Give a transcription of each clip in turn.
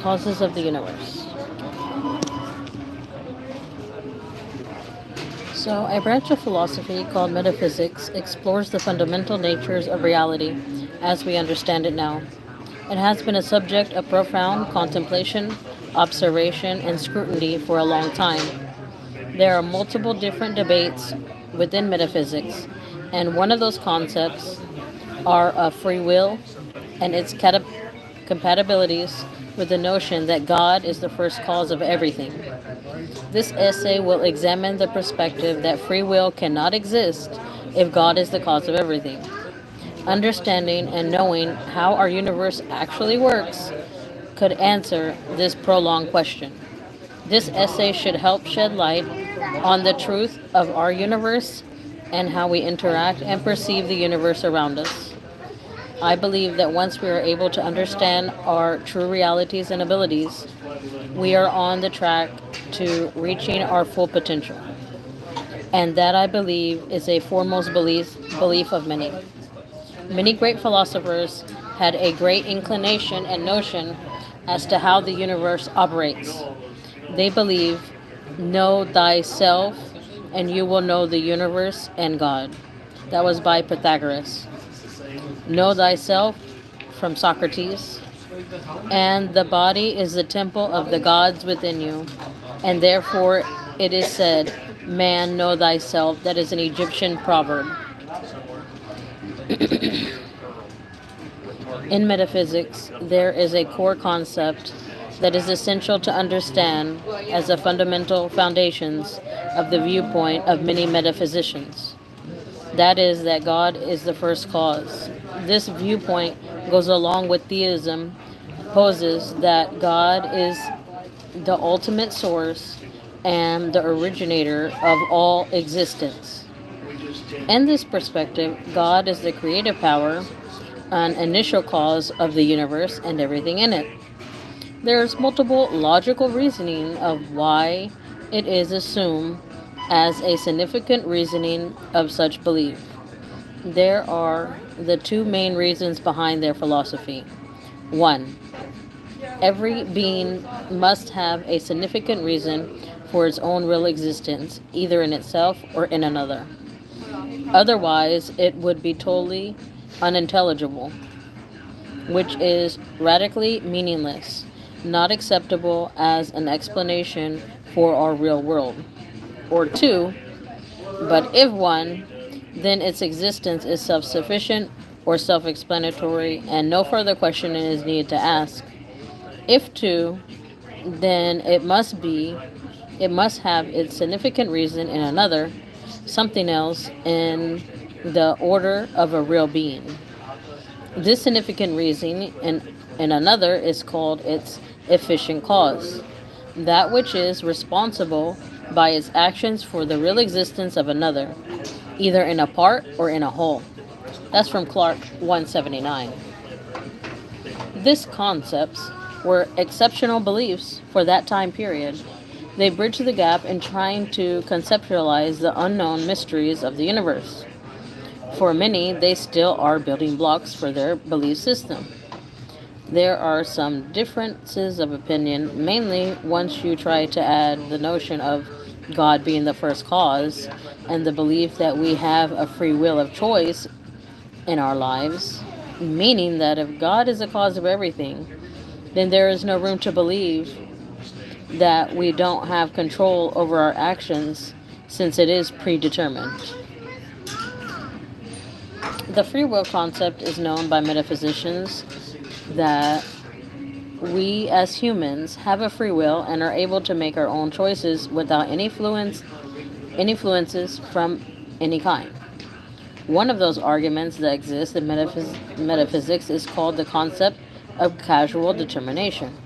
Causes of the universe. So, a branch of philosophy called metaphysics explores the fundamental natures of reality as we understand it now. It has been a subject of profound contemplation, observation, and scrutiny for a long time. There are multiple different debates within metaphysics, and one of those concepts are of free will and its compatibilities with the notion that God is the first cause of everything. This essay will examine the perspective that free will cannot exist if God is the cause of everything. Understanding and knowing how our universe actually works could answer this prolonged question. This essay should help shed light on the truth of our universe and how we interact and perceive the universe around us. I believe that once we are able to understand our true realities and abilities, we are on the track to reaching our full potential. And that I believe is a foremost belief of many. Many great philosophers had a great inclination and notion as to how the universe operates. They believe, know thyself, and you will know the universe and God. That was by Pythagoras. Know thyself from Socrates. And the body is the temple of the gods within you. And therefore it is said, man, know thyself. That is an Egyptian proverb. In metaphysics, there is a core concept that is essential to understand as the fundamental foundations of the viewpoint of many metaphysicians. That is, that God is the first cause. This viewpoint goes along with theism, poses that God is the ultimate source and the originator of all existence. In this perspective, God is the creative power, an initial cause of the universe and everything in it. There is multiple logical reasoning of why it is assumed as a significant reasoning of such belief. There are the two main reasons behind their philosophy. One, every being must have a significant reason for its own real existence, either in itself or in another. Otherwise, it would be totally unintelligible, which is radically meaningless, not acceptable as an explanation for our real world. Or two, but if one, then its existence is self sufficient or self explanatory, and no further questioning is needed to ask. If two, then it must have its significant reason in another, something else in the order of a real being. This significant reason in another is called its efficient cause, that which is responsible by its actions for the real existence of another, either in a part or in a whole. That's from Clarke 179. These concepts were exceptional beliefs for that time period. They bridge the gap in trying to conceptualize the unknown mysteries of the universe. For many, they still are building blocks for their belief system. There are some differences of opinion, mainly once you try to add the notion of God being the first cause and the belief that we have a free will of choice in our lives, meaning that if God is the cause of everything, then there is no room to believe that we don't have control over our actions since it is predetermined. The free will concept is known by metaphysicians that we as humans have a free will and are able to make our own choices without any influences from any kind. One of those arguments that exists in metaphysics is called the concept of causal determination.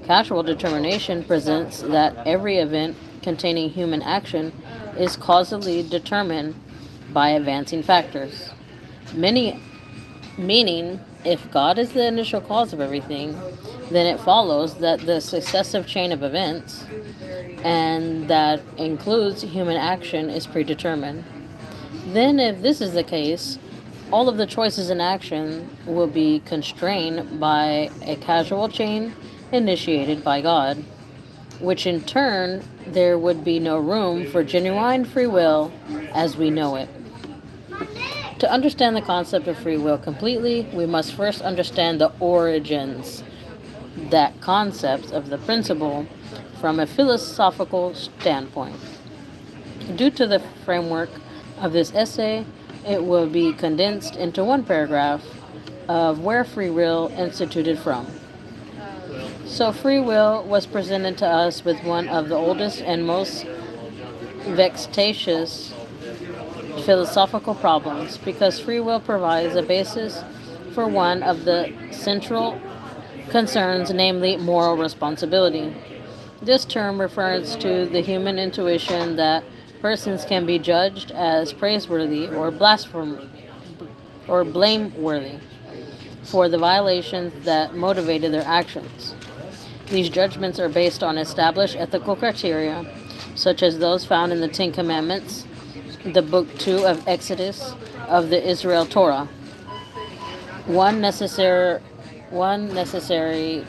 Causal determination presents that every event containing human action is causally determined by advancing factors. Many Meaning, if God is the initial cause of everything, then it follows that the successive chain of events, and that includes human action, is predetermined. Then, if this is the case, all of the choices in action will be constrained by a causal chain initiated by God, which in turn there would be no room for genuine free will as we know it. To understand the concept of free will completely, we must first understand the origins, that concept of the principle, from a philosophical standpoint. Due to the framework of this essay, it will be condensed into one paragraph of where free will instituted from. So, free will was presented to us with one of the oldest and most vexatious philosophical problems because free will provides a basis for one of the central concerns, namely moral responsibility. This term refers to the human intuition that persons can be judged as praiseworthy or or blameworthy for the violations that motivated their actions. These judgments are based on established ethical criteria, such as those found in the Ten Commandments, the Book 2 of Exodus, of the Israel Torah. One necessary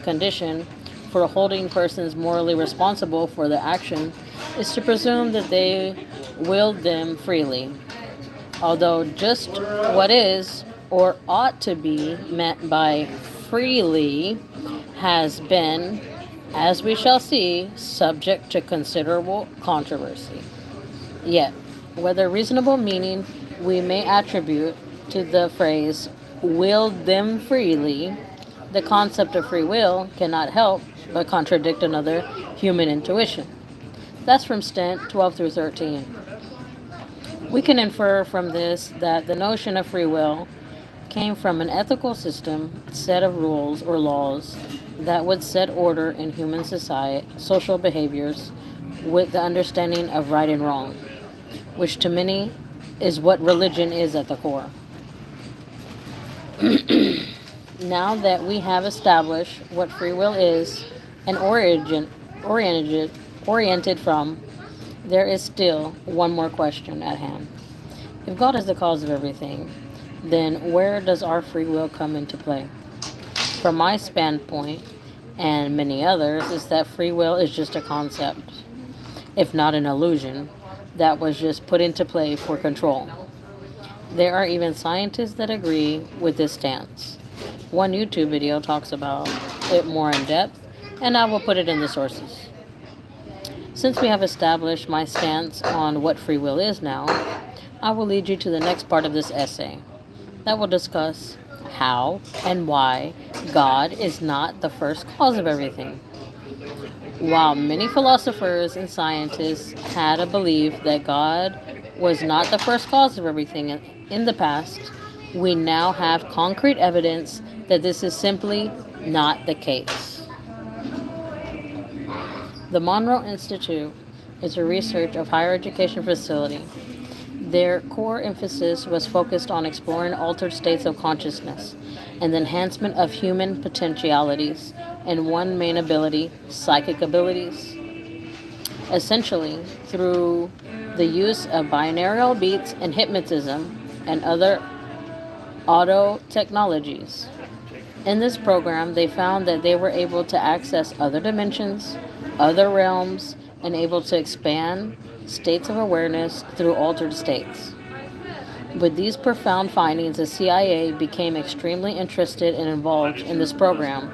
condition for holding persons morally responsible for their action is to presume that they willed them freely. Although just what is or ought to be meant by freely has been, as we shall see, subject to considerable controversy. Yet, whether reasonable meaning we may attribute to the phrase willed them freely, the concept of free will cannot help but contradict another human intuition. That's from Stent 12 through 13. We can infer from this that the notion of free will came from an ethical system, set of rules or laws that would set order in human society, social behaviors with the understanding of right and wrong, which to many is what religion is at the core. Now that we have established what free will is and oriented from, there is still one more question at hand. If God is the cause of everything, then where does our free will come into play? From my standpoint, and many others, is that free will is just a concept, if not an illusion, that was just put into play for control. There are even scientists that agree with this stance. One YouTube video talks about it more in depth, and I will put it in the sources. Since we have established my stance on what free will is now, I will lead you to the next part of this essay that will discuss how and why God is not the first cause of everything. While many philosophers and scientists had a belief that God was not the first cause of everything in the past, we now have concrete evidence that this is simply not the case. The Monroe Institute is a research of higher education facility. Their core emphasis was focused on exploring altered states of consciousness and the enhancement of human potentialities, and one main ability, psychic abilities. Essentially, through the use of binaural beats and hypnotism and other auto technologies. In this program, they found that they were able to access other dimensions, other realms, and able to expand states of awareness through altered states. With these profound findings, the CIA became extremely interested and involved in this program.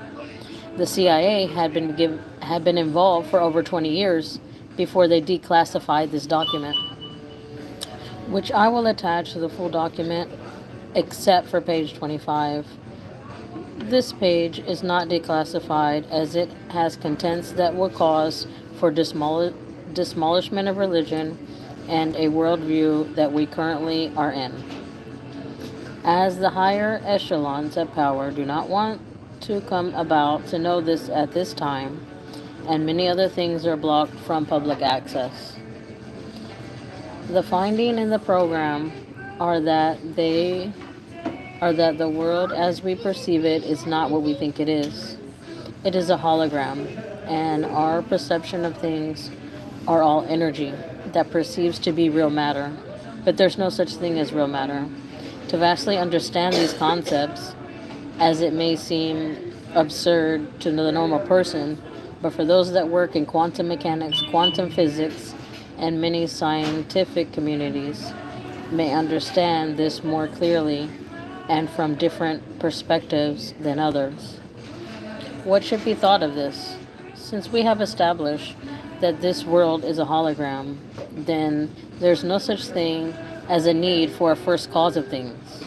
The CIA had been involved for over 20 years before they declassified this document, which I will attach to the full document except for page 25. This page is not declassified as it has contents that will cause for demolishment of religion and a worldview that we currently are in. As the higher echelons of power do not want to come about to know this at this time, and many other things are blocked from public access. The finding in the program are that the world as we perceive it is not what we think it is. It is a hologram, and our perception of things are all energy that perceives to be real matter, but there's no such thing as real matter. To vastly understand these concepts, as it may seem absurd to the normal person, but for those that work in quantum mechanics, quantum physics, and many scientific communities may understand this more clearly and from different perspectives than others. What should be thought of this? Since we have established that this world is a hologram, then there's no such thing as a need for a first cause of things.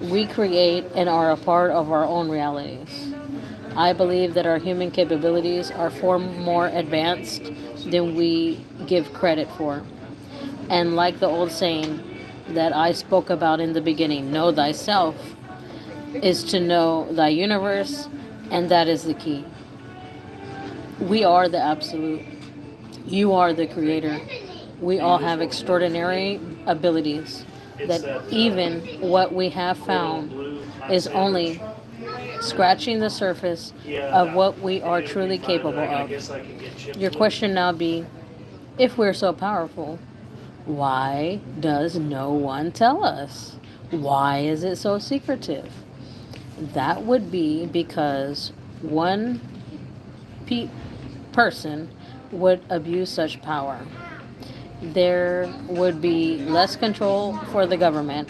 We create and are a part of our own realities. I believe that our human capabilities are far more advanced than we give credit for. And like the old saying that I spoke about in the beginning, know thyself, is to know thy universe, and that is the key. We are the absolute. You are the creator. We all have extraordinary abilities that even what we have found is only scratching the surface of what we are truly capable of. Your question now be, if we're so powerful, why does no one tell us? Why is it so secretive? That would be because one person would abuse such power. There would be less control for the government.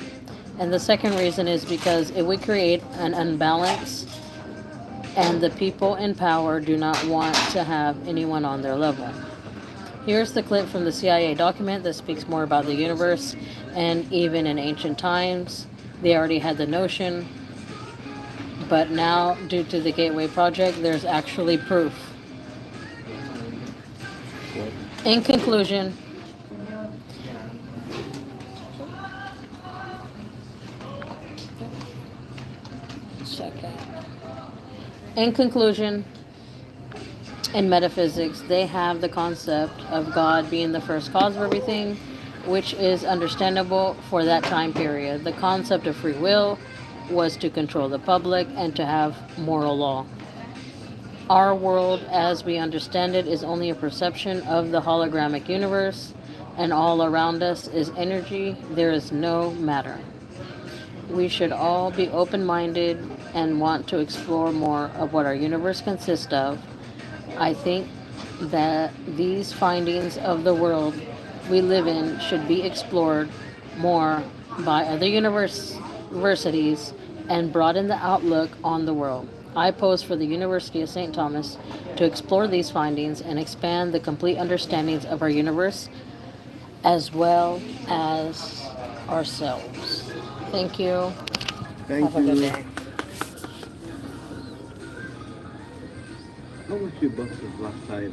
And the second reason is because it would create an unbalance, and the people in power do not want to have anyone on their level. Here's the clip from the CIA document that speaks more about the universe, and even in ancient times, they already had the notion, but now, due to the Gateway Project, there's actually proof. In conclusion, in metaphysics, they have the concept of God being the first cause of everything, which is understandable for that time period. The concept of free will was to control the public and to have moral law. Our world, as we understand it, is only a perception of the hologramic universe, and all around us is energy. There is no matter. We should all be open-minded and want to explore more of what our universe consists of. I think that these findings of the world we live in should be explored more by other universities and broaden the outlook on the world. I pose for the University of St. Thomas to explore these findings and expand the complete understandings of our universe as well as ourselves. Thank you. Thank Have a good you. day. How much you bought last time?